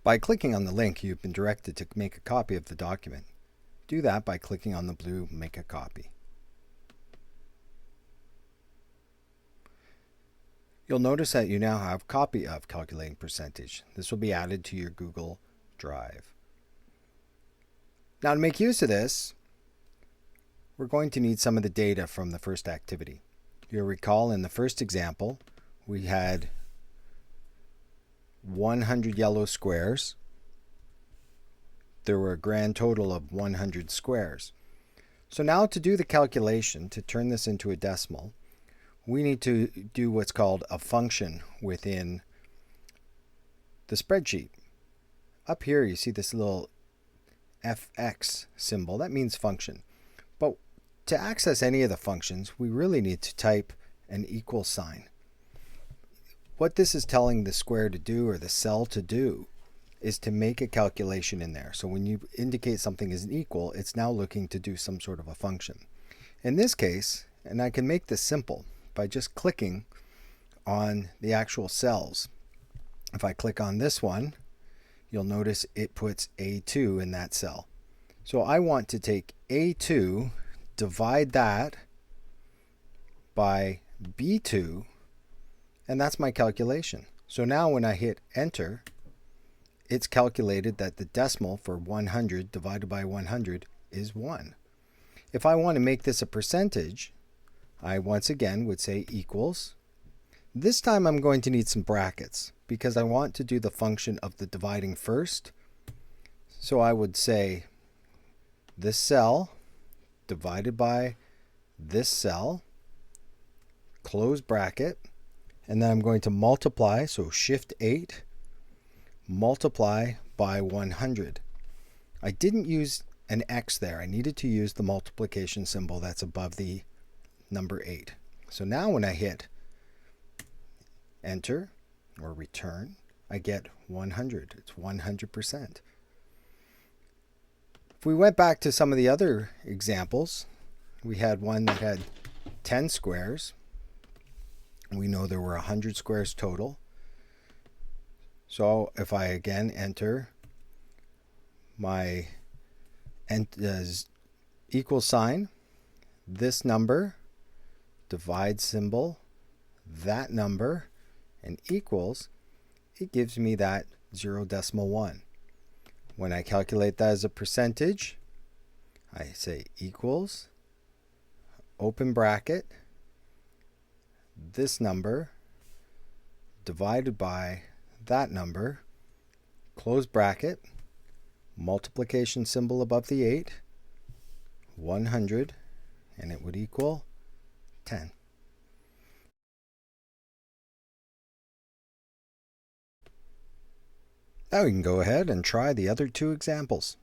By clicking on the link, you've been directed to make a copy of the document. Do that by clicking on the blue Make a Copy. You'll notice that you now have a copy of Calculating Percentage. This will be added to your Google Drive. Now to make use of this, we're going to need some of the data from the first activity. You'll recall in the first example, we had 100 yellow squares. There were a grand total of 100 squares. So now to do the calculation, to turn this into a decimal, we need to do what's called a function within the spreadsheet. Up here you see this little FX symbol. That means function. But to access any of the functions, we really need to type an equal sign. What this is telling the square to do, or the cell to do, is to make a calculation in there. So when you indicate something as an equal, it's now looking to do some sort of a function. In this case, and I can make this simple by just clicking on the actual cells. If I click on this one, you'll notice it puts A2 in that cell. So I want to take A2, divide that by B2, and that's my calculation. So now when I hit enter, it's calculated that the decimal for 100 divided by 100 is 1. If I want to make this a percentage, I once again would say equals. This time I'm going to need some brackets because I want to do the function of the dividing first. So I would say this cell divided by this cell, close bracket, and then I'm going to multiply, so shift 8, multiply by 100. I didn't use an X there. I needed to use the multiplication symbol that's above the number 8. So now when I hit enter or return, I get 100. It's 100%. If we went back to some of the other examples, we had one that had 10 squares. We know there were 100 squares total. So if I again enter my equal sign, this number, divide symbol, that number, and equals, it gives me that 0.1. When I calculate that as a percentage, I say equals, open bracket, this number divided by that number, close bracket, multiplication symbol above the 8, 100, and it would equal 10. Now we can go ahead and try the other two examples.